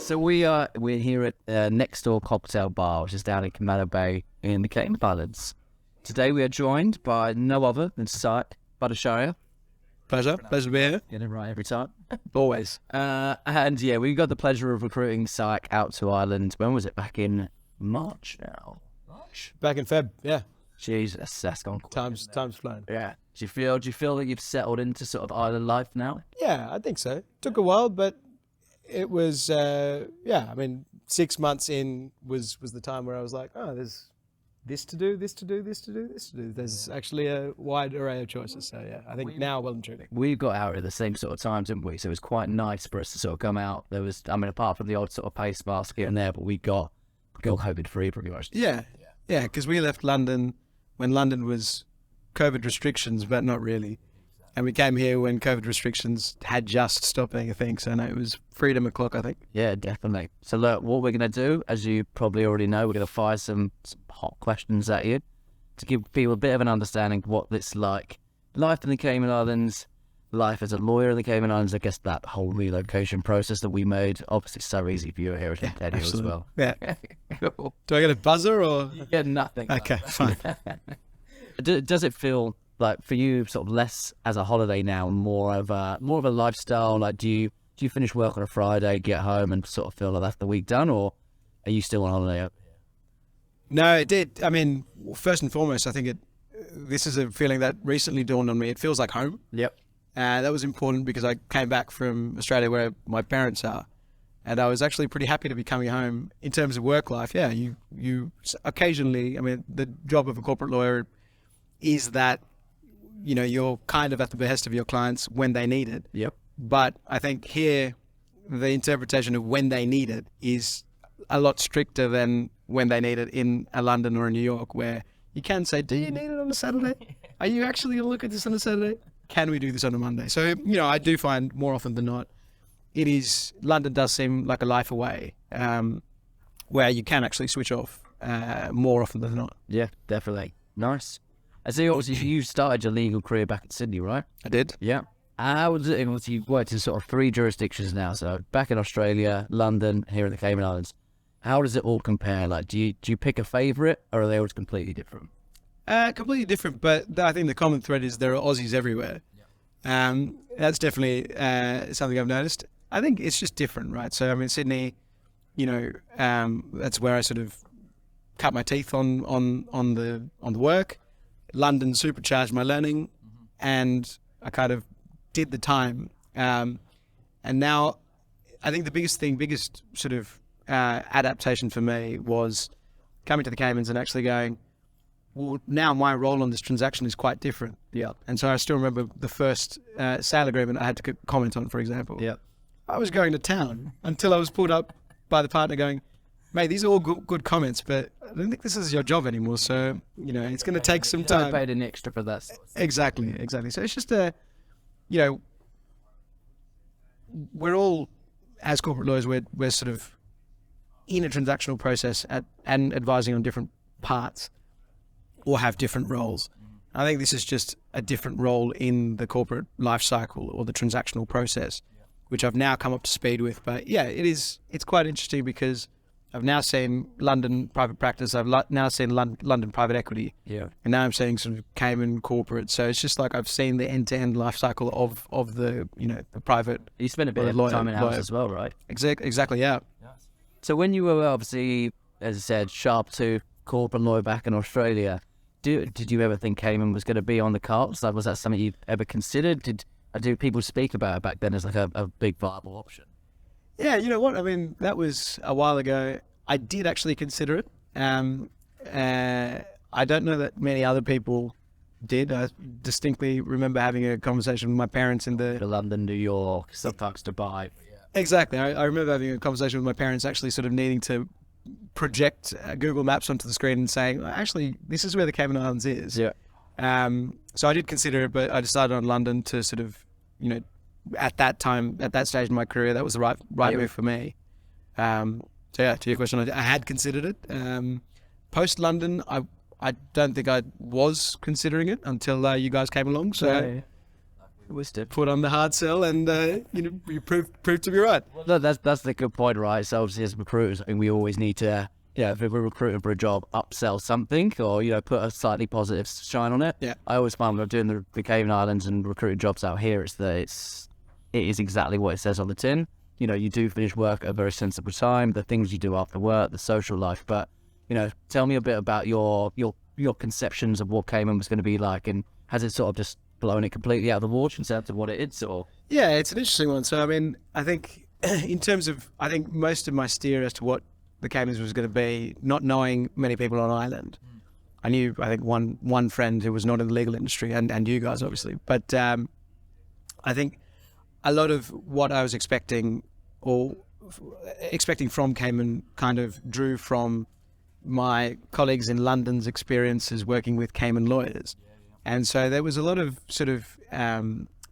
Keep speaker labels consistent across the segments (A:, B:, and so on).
A: So we're here at Next Door Cocktail Bar, which is down in Cayman Bay in the Cayman Islands. Today we are joined by no other than Sayak Bhattacharya.
B: Pleasure to be here.
A: Get it right every time.
B: Always.
A: And yeah, we got the pleasure of recruiting Sayak out to Ireland. When was it? Back in March now.
B: Back in Feb, yeah.
A: Jesus, that's gone quick.
B: Time's flown.
A: Yeah. Do you feel that you've settled into sort of island life now?
B: Yeah, I think so. Took a while, but it was, 6 months in was the time where I was like, oh, there's this to do, this to do, this to do, this to do. There's actually a wide array of choices. So yeah, I think now well and truly.
A: We got out at the same sort of time, didn't we? So it was quite nice for us to sort of come out. There was, apart from the odd sort of pace mask here and there, but we got COVID free pretty much.
B: Yeah, because we left London when London was COVID restrictions, but not really. And we came here when COVID restrictions had just stopped being a thing. So no, it was freedom o'clock, I think.
A: Yeah, definitely. So look, what we're going to do, as you probably already know, we're going to fire some hot questions at you to give people a bit of an understanding of what it's like. Life in the Cayman Islands, life as a lawyer in the Cayman Islands, I guess that whole relocation process that we made, obviously so easy for you here at Teddy as well.
B: Yeah. Cool. Do I get a buzzer or?
A: You get nothing.
B: Okay, fine.
A: Does it feel like for you sort of less as a holiday now, more of a lifestyle? Like do you finish work on a Friday, get home and sort of feel like that's the week done, or are you still on holiday?
B: No, it did. I mean, first and foremost, I think this is a feeling that recently dawned on me. It feels like home.
A: Yep.
B: That was important because I came back from Australia where my parents are, and I was actually pretty happy to be coming home. In terms of work life, yeah, you occasionally, I mean, the job of a corporate lawyer is that, you're kind of at the behest of your clients when they need it.
A: Yep.
B: But I think here, the interpretation of when they need it is a lot stricter than when they need it in a London or a New York, where you can say, do you need it on a Saturday? Are you actually going to look at this on a Saturday? Can we do this on a Monday? So, I do find more often than not, London does seem like a life away, where you can actually switch off more often than not.
A: Yeah, definitely. Nice. I see, obviously, you started your legal career back in Sydney, right?
B: I did.
A: Yeah. How was it? Obviously, you've worked in sort of 3 jurisdictions now, so back in Australia, London, here in the Cayman Islands. How does it all compare? Like, do you pick a favourite, or are they all completely different?
B: Completely different, but I think the common thread is there are Aussies everywhere. That's definitely something I've noticed. I think it's just different, right? So, I mean, Sydney, that's where I sort of cut my teeth on the work. London supercharged my learning, and I kind of did the time. And now, I think the biggest sort of adaptation for me was coming to the Caymans and actually going, well, now my role on this transaction is quite different.
A: Yeah.
B: And so I still remember the first sale agreement I had to comment on, for example.
A: Yeah.
B: I was going to town until I was pulled up by the partner going, mate, these are all good comments, but I don't think this is your job anymore. So, it's going to take some time.
A: I paid an extra for that.
B: Exactly. So it's just we're all, as corporate lawyers, we're sort of in a transactional process and advising on different parts or have different roles. I think this is just a different role in the corporate life cycle or the transactional process, which I've now come up to speed with. But yeah, it's quite interesting because I've now seen London private practice. I've now seen London private equity.
A: Yeah.
B: And now I'm seeing sort of Cayman corporate. So it's just like I've seen the end-to-end life cycle of the, the private.
A: You spent a bit of time in house as well, right?
B: Exactly, yeah.
A: So when you were obviously, as I said, sharp to corporate lawyer back in Australia, did you ever think Cayman was going to be on the cards? Like, was that something you ever considered? Do people speak about it back then as like a big viable option?
B: Yeah, you know what? I mean, that was a while ago. I did actually consider it. I don't know that many other people did. I distinctly remember having a conversation with my parents in the
A: London, New York, sometimes Dubai.
B: Exactly. I remember having a conversation with my parents actually sort of needing to project Google Maps onto the screen and saying, actually, this is where the Cayman Islands is.
A: Yeah.
B: So I did consider it, but I decided on London to sort of, at that time, at that stage in my career, that was the right move for me. So yeah, to your question, I had considered it. Post London, I don't think I was considering it until you guys came along. So put on the hard sell, and you prove to be right.
A: No, that's the good point, right? So obviously as recruiters, I think we always need to, if we're recruiting for a job, upsell something or, put a slightly positive shine on it.
B: Yeah.
A: I always find when I'm doing the Cayman Islands and recruiting jobs out here, it is exactly what it says on the tin. You do finish work at a very sensible time, the things you do after work, the social life. But, tell me a bit about your conceptions of what Cayman was going to be like, and has it sort of just blown it completely out of the water in terms of what it is? Or
B: Yeah, it's an interesting one. So, I think in terms of, most of my steer as to what the Caymans was going to be, not knowing many people on island. I knew, one friend who was not in the legal industry, and you guys, obviously. But I think a lot of what I was expecting from Cayman kind of drew from my colleagues in London's experiences working with Cayman lawyers. And so there was a lot of sort of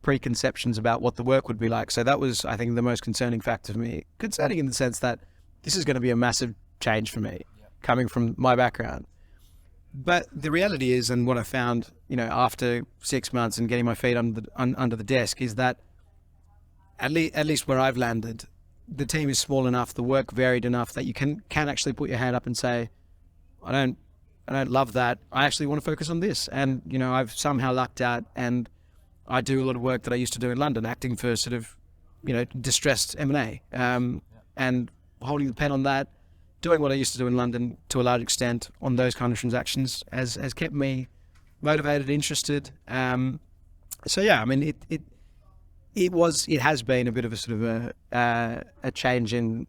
B: preconceptions about what the work would be like. So that was, I think, the most concerning factor for me. Concerning in the sense that this is going to be a massive change for me, coming from my background. But the reality is, and what I found, after 6 months and getting my feet under the desk, is that at least where I've landed, the team is small enough, the work varied enough that you can actually put your hand up and say, I don't love that. I actually want to focus on this. And, I've somehow lucked out, and I do a lot of work that I used to do in London, acting for sort of, distressed M&A, and holding the pen on that, doing what I used to do in London to a large extent on those kind of transactions has kept me motivated, interested. So yeah, it has been a bit of a sort of a change in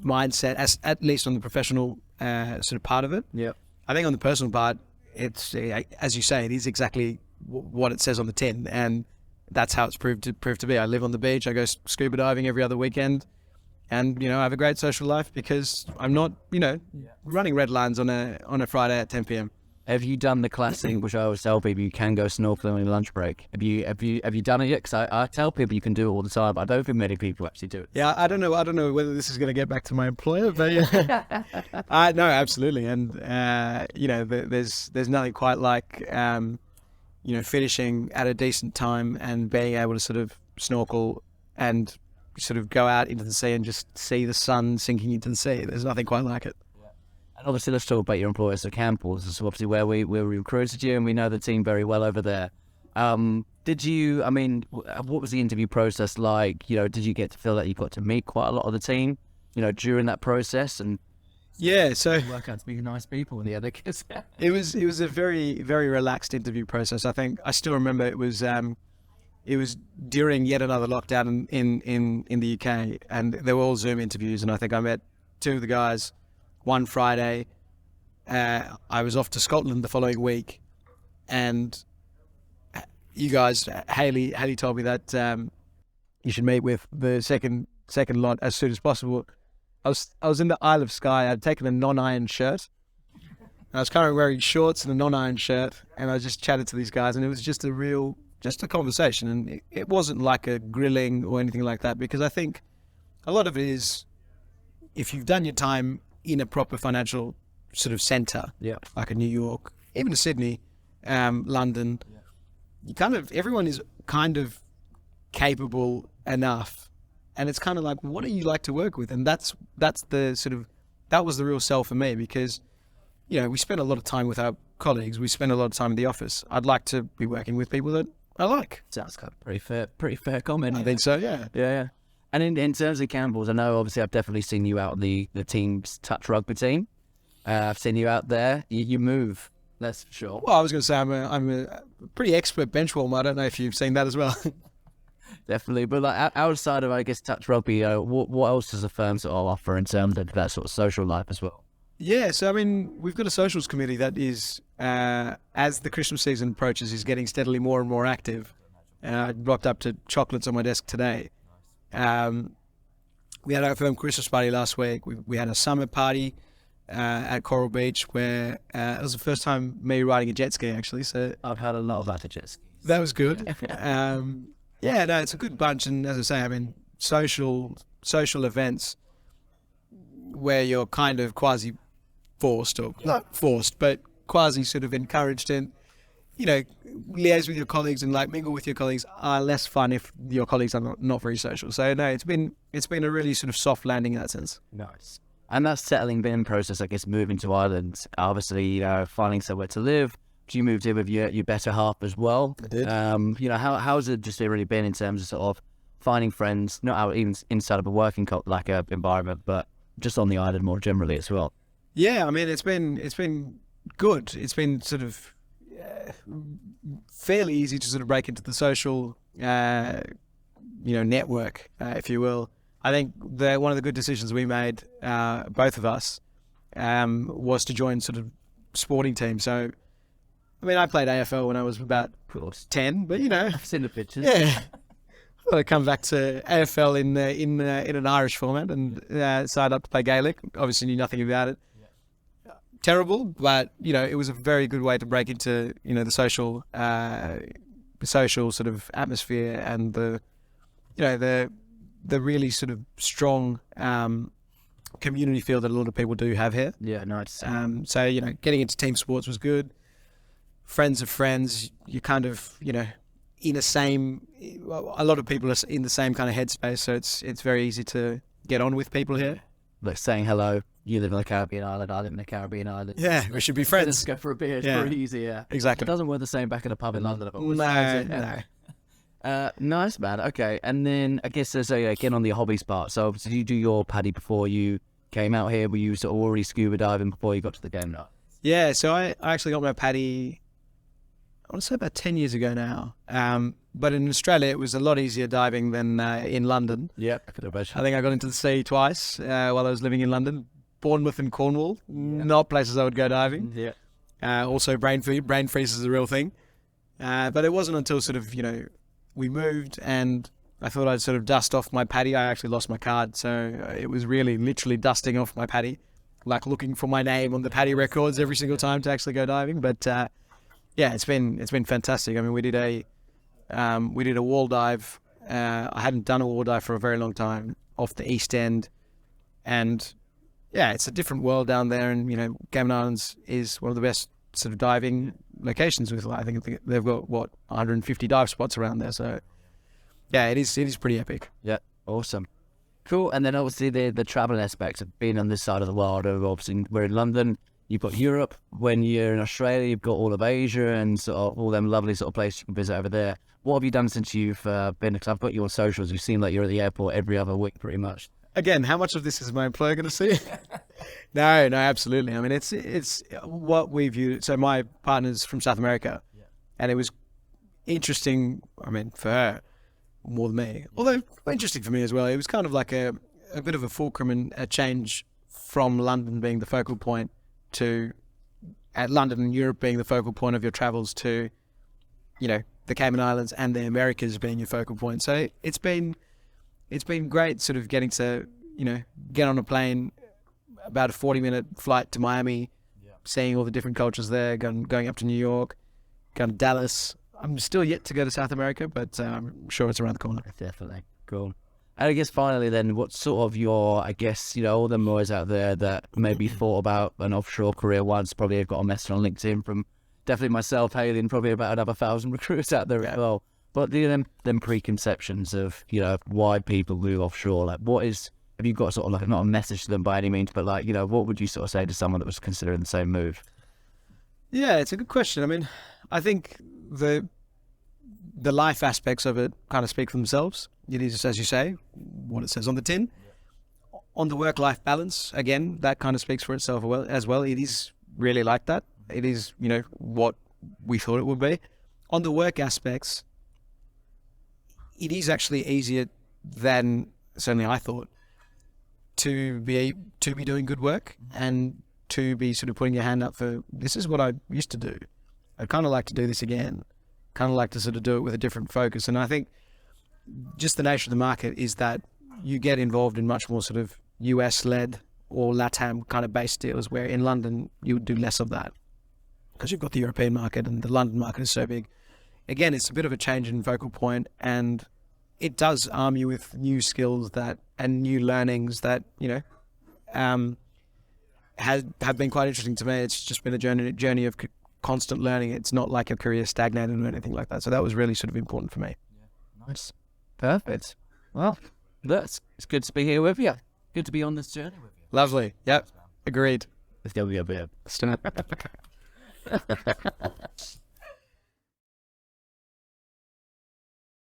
B: mindset, at least on the professional sort of part of it.
A: Yeah.
B: I think on the personal part, it's, as you say, it is exactly what it says on the tin, and that's how it's proved to be. I live on the beach. I go scuba diving every other weekend, and I have a great social life because I'm not running red lines on a Friday at 10 p.m.
A: Have you done the classic, which I always tell people, you can go snorkeling on your lunch break? Have you done it yet? Because I tell people you can do it all the time, but I don't think many people actually do it.
B: Yeah, I don't know whether this is going to get back to my employer, but yeah, no, absolutely. And there's nothing quite like finishing at a decent time and being able to sort of snorkel and sort of go out into the sea and just see the sun sinking into the sea. There's nothing quite like it.
A: And obviously, let's talk about your employer, so Campbells. This is obviously where we recruited you, and we know the team very well over there. What was the interview process like? Did you get to feel that you got to meet quite a lot of the team, during that process? And
B: yeah, so
A: work out to be nice people in the other kids.
B: It was a very, very relaxed interview process. I think I still remember it was during yet another lockdown in the UK, and they were all Zoom interviews, and I think I met two of the guys one Friday. I was off to Scotland the following week, and you guys, Haley told me that you should meet with the second lot as soon as possible. I was in the Isle of Skye. I'd taken a non-iron shirt. I was currently wearing shorts and a non-iron shirt, and I just chatted to these guys, and it was just a conversation, and it wasn't like a grilling or anything like that, because I think a lot of it is, if you've done your time in a proper financial sort of centre, like a New York, even a Sydney, London, everyone is kind of capable enough, and it's kind of like, what do you like to work with? And that was the real sell for me, because we spend a lot of time with our colleagues, we spend a lot of time in the office. I'd like to be working with people that I like.
A: Sounds kind of pretty fair comment.
B: I think so, yeah.
A: Yeah. And in terms of Campbells, I know obviously I've definitely seen you out on the team's touch rugby team. I've seen you out there. You move, that's for sure.
B: Well, I was going to say I'm a pretty expert bench warmer. I don't know if you've seen that as well.
A: Definitely, but like outside of, I guess, touch rugby, what else does the firm sort of offer in terms of that sort of social life as well?
B: Yeah, so we've got a socials committee that is, as the Christmas season approaches, is getting steadily more and more active. I rocked up to chocolates on my desk today. We had our firm Christmas party last week. We had a summer party at Coral Beach, where it was the first time me riding a jet ski, actually. So
A: I've had a lot about the jet skis.
B: That was good. It's a good bunch, and as I say, social events where you're kind of quasi forced, or not forced, but quasi sort of encouraged liaise with your colleagues and like mingle with your colleagues are less fun if your colleagues are not very social. So no, it's been a really sort of soft landing in that sense.
A: Nice. And that settling in process, I guess, moving to Ireland, obviously, finding somewhere to live. You moved in with your better half as well.
B: I did.
A: How's it just really been in terms of sort of finding friends, not out even inside of a working environment, but just on the island more generally as well?
B: Yeah, I mean, it's been good. It's been sort of fairly easy to sort of break into the social, network, if you will. I think one of the good decisions we made, both of us, was to join sort of sporting teams. So, I mean, I played AFL when I was about 10, but
A: I've seen the pictures.
B: yeah. I come back to AFL in an Irish format and signed up to play Gaelic. Obviously, knew nothing about it. Yeah. Terrible, but it was a very good way to break into the social sort of atmosphere and the really sort of strong community feel that a lot of people do have here.
A: Yeah, nice.
B: So getting into team sports was good. Friends of friends, you kind of in a lot of people are in the same kind of headspace, so it's very easy to get on with people here.
A: Like saying hello, you live in a Caribbean island, I live in a Caribbean island.
B: Yeah, we should be friends.
A: Let's go for a beer, it's pretty easy, yeah.
B: Exactly.
A: It doesn't work the same back in a pub in London.
B: No.
A: Nice, man. Okay, and then I guess again on the hobbies part. So did you do your paddy before you came out here? Were you sort of already scuba diving before you got to the game now?
B: Yeah, so I actually got my paddy, I want to say about 10 years ago now. But in Australia, it was a lot easier diving than in London.
A: Yeah, I could imagine.
B: I think I got into the sea twice while I was living in London. Bournemouth and Cornwall, not places I would go diving.
A: Yeah.
B: Also brain freeze is a real thing. But it wasn't until sort of, we moved and I thought I'd sort of dust off my paddy. I actually lost my card. So it was really literally dusting off my paddy, like looking for my name on the paddy records every single time to actually go diving. But yeah, it's been fantastic. I mean, we did a wall dive. I hadn't done a wall dive for a very long time off the East End, and yeah, it's a different world down there. And Cayman Islands is one of the best sort of diving locations. I think they've got 150 dive spots around there. So yeah, it is pretty epic.
A: Yeah, awesome, cool. And then obviously the traveling aspects of being on this side of the world. Obviously, we're in London. You've got Europe. When you're in Australia, you've got all of Asia and sort of all them lovely sort of places you can visit over there. What have you done since you've been? Because I've got you on socials. You seem like you're at the airport every other week, pretty much.
B: Again, how much of this is my employer going to see? No, absolutely. I mean, it's what we view. So my partner's from South America, and it was interesting. I mean, for her more than me, although interesting for me as well. It was kind of like a bit of a fulcrum and a change from London being the focal point to at London and Europe being the focal point of your travels to, the Cayman Islands and the Americas being your focal point. So it's been great sort of getting to, get on a plane, about a 40-minute flight to Miami, seeing all the different cultures there, going up to New York, going to Dallas. I'm still yet to go to South America, but I'm sure it's around the corner.
A: Definitely. Cool. And I guess finally then, what's sort of your, all the boys out there that maybe thought about an offshore career once, probably have got a message on LinkedIn from definitely myself, Haley, and probably about another 1,000 recruits out there as well. But them preconceptions of, why people move offshore, like have you got sort of like, not a message to them by any means, but like, what would you sort of say to someone that was considering the same move?
B: Yeah, it's a good question. I mean, I think the life aspects of it kind of speak for themselves. It is, as you say, what it says on the tin. Yeah. On the work-life balance, again, that kind of speaks for itself as well. It is really like that. It is, what we thought it would be. On the work aspects, it is actually easier than certainly I thought to be doing good work and to be sort of putting your hand up for, this is what I used to do. I'd kind of like to do this again. Kind of like to sort of do it with a different focus. And I think just the nature of the market is that you get involved in much more sort of US-led or LATAM kind of based deals, where in London you would do less of that because you've got the European market and the London market is so big. Again, it's a bit of a change in focal point, and it does arm you with new skills and new learnings that, have been quite interesting to me. It's just been a journey of constant learning. It's not like your career stagnated or anything like that. So that was really sort of important for me.
A: Nice. Perfect. Well, it's good to be here with you. Good to be on this journey with you.
B: Lovely. Yep. Agreed.
A: Let's go.